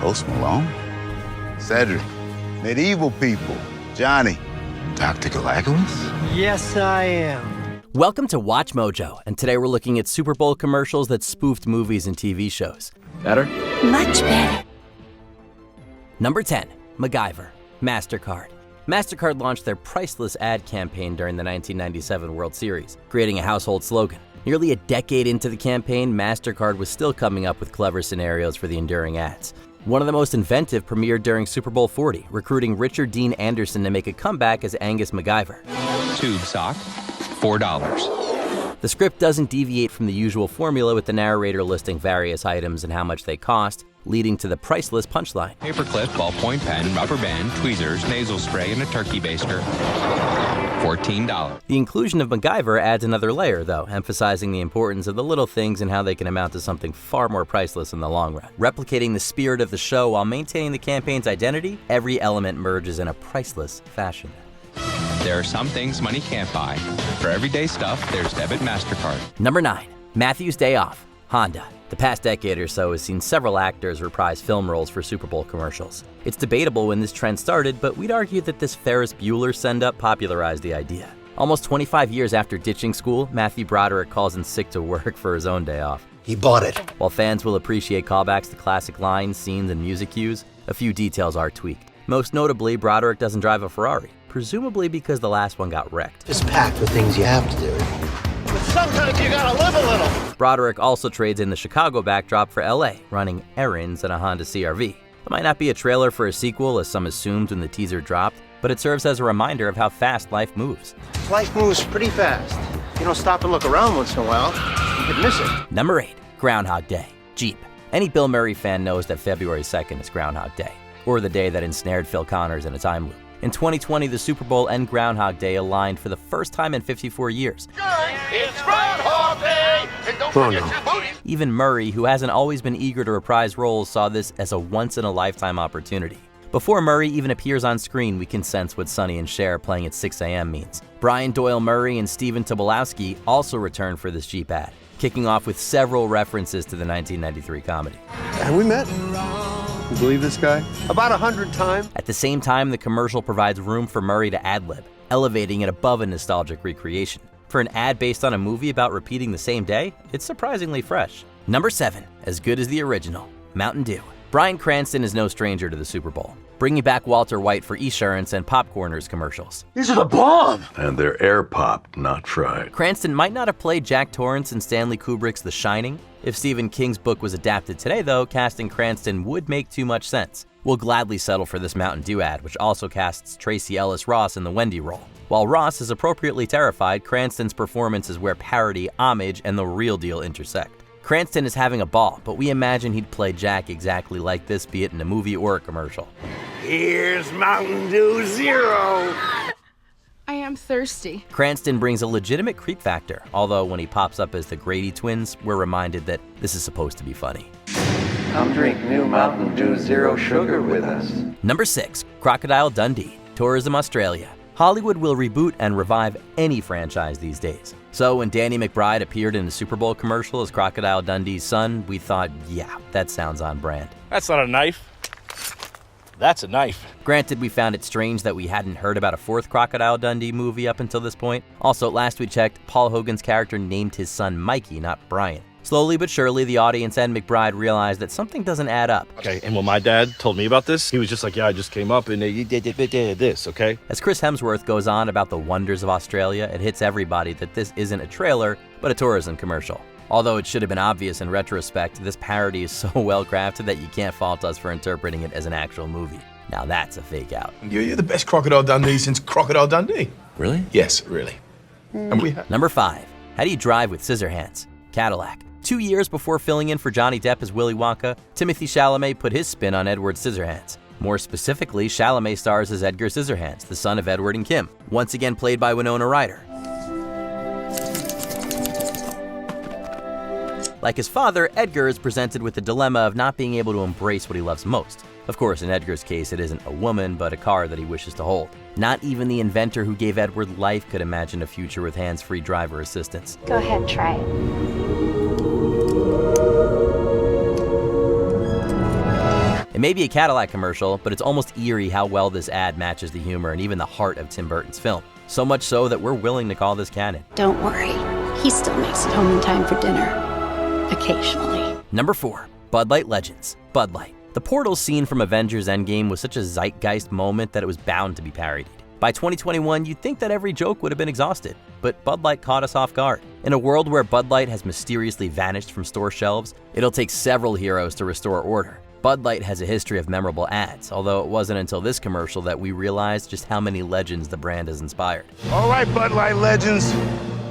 Post Malone? Cedric. Medieval people. Johnny. Dr. Galagos? Yes, I am. Welcome to Watch Mojo, and today we're looking at Super Bowl commercials that spoofed movies and TV shows. Better? Much better. Number 10, MacGyver, MasterCard. MasterCard launched their Priceless ad campaign during the 1997 World Series, creating a household slogan. Nearly a decade into the campaign, MasterCard was still coming up with clever scenarios for the enduring ads. One of the most inventive premiered during Super Bowl 40, recruiting Richard Dean Anderson to make a comeback as Angus MacGyver. Tube sock, $4. The script doesn't deviate from the usual formula, with the narrator listing various items and how much they cost, leading to the priceless punchline. Paperclip, ballpoint pen, rubber band, tweezers, nasal spray, and a turkey baster. $14. The inclusion of MacGyver adds another layer, though, emphasizing the importance of the little things and how they can amount to something far more priceless in the long run. Replicating the spirit of the show while maintaining the campaign's identity, every element merges in a priceless fashion. There are some things money can't buy. For everyday stuff, there's debit MasterCard. Number 9, Matthew's Day Off, Honda. The past decade or so has seen several actors reprise film roles for Super Bowl commercials. It's debatable when this trend started, but we'd argue that this Ferris Bueller send-up popularized the idea. Almost 25 years after ditching school, Matthew Broderick calls in sick to work for his own day off. He bought it. While fans will appreciate callbacks to classic lines, scenes, and music cues, a few details are tweaked. Most notably, Broderick doesn't drive a Ferrari, presumably because the last one got wrecked. It's packed with things you have to do. But sometimes you gotta live a little. Broderick also trades in the Chicago backdrop for LA, running errands in a Honda CR-V. It might not be a trailer for a sequel, as some assumed when the teaser dropped, but it serves as a reminder of how fast life moves. Life moves pretty fast. You don't stop and look around once in a while, you could miss it. Number 8, Groundhog Day, Jeep. Any Bill Murray fan knows that February 2nd is Groundhog Day, or the day that ensnared Phil Connors in a time loop. In 2020, the Super Bowl and Groundhog Day aligned for the first time in 54 years. It's Groundhog Day! And don't forget your booty! Even Murray, who hasn't always been eager to reprise roles, saw this as a once-in-a-lifetime opportunity. Before Murray even appears on screen, we can sense what Sonny and Cher playing at 6 a.m. means. Brian Doyle Murray and Stephen Tobolowsky also returned for this Jeep ad, kicking off with several references to the 1993 comedy. Have we met? You believe this guy? About 100 times. At the same time, the commercial provides room for Murray to ad-lib, elevating it above a nostalgic recreation. For an ad based on a movie about repeating the same day, it's surprisingly fresh. Number 7, as good as the original, Mountain Dew. Bryan Cranston is no stranger to the Super Bowl, bringing back Walter White for Esurance and Popcorners commercials. These are the bomb! And they're air-popped, not fried. Cranston might not have played Jack Torrance in Stanley Kubrick's The Shining. If Stephen King's book was adapted today, though, casting Cranston would make too much sense. We'll gladly settle for this Mountain Dew ad, which also casts Tracy Ellis Ross in the Wendy role. While Ross is appropriately terrified, Cranston's performance is where parody, homage, and the real deal intersect. Cranston is having a ball, but we imagine he'd play Jack exactly like this, be it in a movie or a commercial. Here's Mountain Dew Zero! I am thirsty. Cranston brings a legitimate creep factor, although when he pops up as the Grady twins, we're reminded that this is supposed to be funny. Come drink new Mountain Dew Zero Sugar with us. Number 6, Crocodile Dundee, Tourism Australia. Hollywood will reboot and revive any franchise these days. So when Danny McBride appeared in a Super Bowl commercial as Crocodile Dundee's son, we thought, yeah, that sounds on brand. That's not a knife. That's a knife. Granted, we found it strange that we hadn't heard about a 4th Crocodile Dundee movie up until this point. Also, last we checked, Paul Hogan's character named his son Mikey, not Brian. Slowly but surely, the audience and McBride realized that something doesn't add up. Okay, and when my dad told me about this, he was just like, yeah, I just came up and they did this, okay? As Chris Hemsworth goes on about the wonders of Australia, it hits everybody that this isn't a trailer, but a tourism commercial. Although it should have been obvious in retrospect, this parody is so well crafted that you can't fault us for interpreting it as an actual movie. Now that's a fake out. You're the best Crocodile Dundee since Crocodile Dundee. Really? Yes, really. And we have... Number 5, how do you drive with scissor hands? Cadillac. 2 years before filling in for Johnny Depp as Willy Wonka, Timothée Chalamet put his spin on Edward Scissorhands. More specifically, Chalamet stars as Edgar Scissorhands, the son of Edward and Kim, once again played by Winona Ryder. Like his father, Edgar is presented with the dilemma of not being able to embrace what he loves most. Of course, in Edgar's case, it isn't a woman, but a car that he wishes to hold. Not even the inventor who gave Edward life could imagine a future with hands-free driver assistance. Go ahead and try it. It may be a Cadillac commercial, but it's almost eerie how well this ad matches the humor and even the heart of Tim Burton's film. So much so that we're willing to call this canon. Don't worry, he still makes it home in time for dinner. Occasionally. Number 4. Bud Light Legends. Bud Light. The portal scene from Avengers Endgame was such a zeitgeist moment that it was bound to be parodied. By 2021, you'd think that every joke would have been exhausted, but Bud Light caught us off guard. In a world where Bud Light has mysteriously vanished from store shelves, it'll take several heroes to restore order. Bud Light has a history of memorable ads, although it wasn't until this commercial that we realized just how many legends the brand has inspired. All right, Bud Light legends,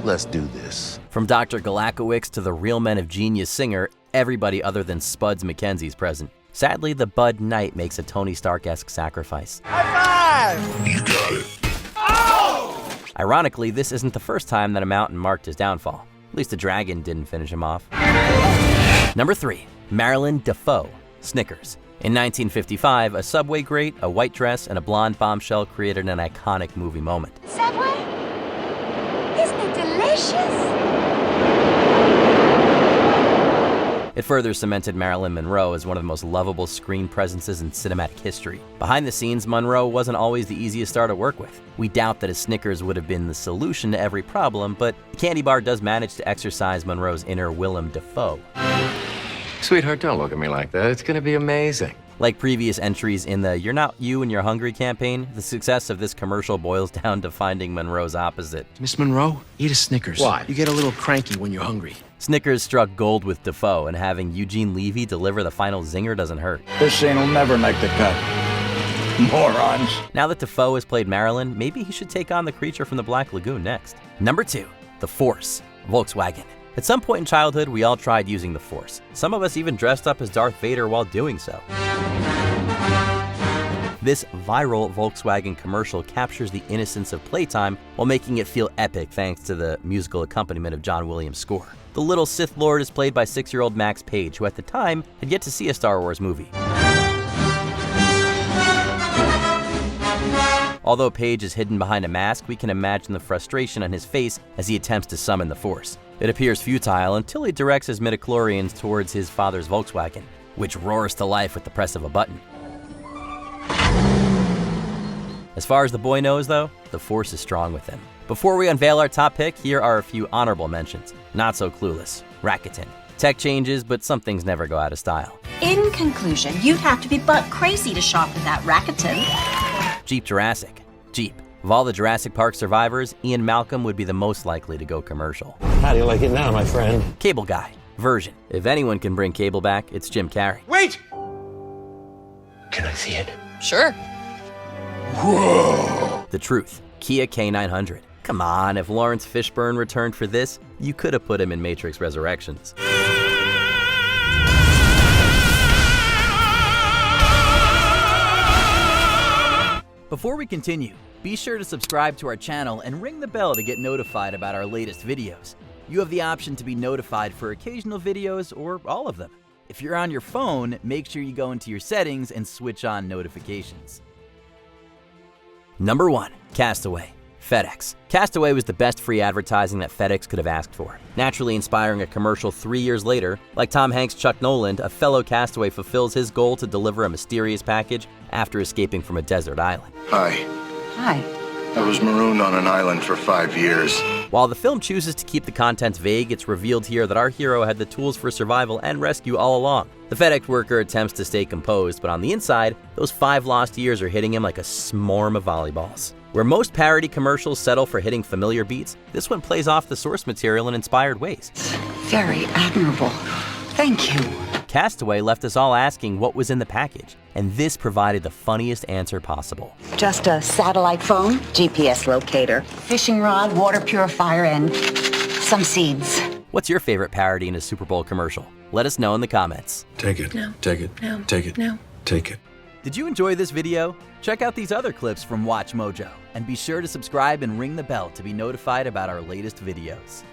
let's do this. From Dr. Galakowicz to the Real Men of Genius singer, everybody other than Spuds McKenzie's present. Sadly, the Bud Knight makes a Tony Stark-esque sacrifice. High five! You got it. Oh! Ironically, this isn't the first time that a mountain marked his downfall. At least a dragon didn't finish him off. Number 3. Marilyn Defoe. Snickers. In 1955, a Subway grate, a white dress, and a blonde bombshell created an iconic movie moment. Subway? Isn't it delicious? It further cemented Marilyn Monroe as one of the most lovable screen presences in cinematic history. Behind the scenes, Monroe wasn't always the easiest star to work with. We doubt that a Snickers would have been the solution to every problem, but the candy bar does manage to exercise Monroe's inner Willem Dafoe. Sweetheart, don't look at me like that. It's gonna be amazing. Like previous entries in the You're Not You and You're Hungry campaign, the success of this commercial boils down to finding Monroe's opposite. Miss Monroe, eat a Snickers. Why? You get a little cranky when you're hungry. Snickers struck gold with Defoe, and having Eugene Levy deliver the final zinger doesn't hurt. This scene will never make the cut. Morons. Now that Defoe has played Marilyn, maybe he should take on the creature from the Black Lagoon next. Number 2. The Force Volkswagen. At some point in childhood, we all tried using the Force. Some of us even dressed up as Darth Vader while doing so. This viral Volkswagen commercial captures the innocence of playtime while making it feel epic thanks to the musical accompaniment of John Williams' score. The little Sith Lord is played by 6-year-old Max Page, who at the time had yet to see a Star Wars movie. Although Page is hidden behind a mask, we can imagine the frustration on his face as he attempts to summon the Force. It appears futile until he directs his midichlorians towards his father's Volkswagen, which roars to life with the press of a button. As far as the boy knows, though, the Force is strong with him. Before we unveil our top pick, here are a few honorable mentions. Not so clueless. Rakuten. Tech changes, but some things never go out of style. In conclusion, you'd have to be butt crazy to shop with that Rakuten. Jeep Jurassic. Jeep. Of all the Jurassic Park survivors, Ian Malcolm would be the most likely to go commercial. How do you like it now, my friend? Cable Guy. Version. If anyone can bring cable back, it's Jim Carrey. Wait! Can I see it? Sure. Whoa! The Truth. Kia K900. Come on, if Lawrence Fishburne returned for this, you could have put him in Matrix Resurrections. Before we continue, be sure to subscribe to our channel and ring the bell to get notified about our latest videos. You have the option to be notified for occasional videos or all of them. If you're on your phone, make sure you go into your settings and switch on notifications. Number 1. Castaway FedEx. Castaway was the best free advertising that FedEx could have asked for, naturally inspiring a commercial 3 years later. Like Tom Hanks' Chuck Noland, a fellow castaway fulfills his goal to deliver a mysterious package after escaping from a desert island. Hi. Hi. I was marooned on an island for 5 years. While the film chooses to keep the contents vague, it's revealed here that our hero had the tools for survival and rescue all along. The FedEx worker attempts to stay composed, but on the inside, those 5 lost years are hitting him like a swarm of volleyballs. Where most parody commercials settle for hitting familiar beats, this one plays off the source material in inspired ways. Very admirable. Thank you. Castaway left us all asking what was in the package, and this provided the funniest answer possible. Just a satellite phone, GPS locator, fishing rod, water purifier, and some seeds. What's your favorite parody in a Super Bowl commercial? Let us know in the comments. Take it. No. Take it. No. Take it. No. Take it. Did you enjoy this video? Check out these other clips from WatchMojo, and be sure to subscribe and ring the bell to be notified about our latest videos.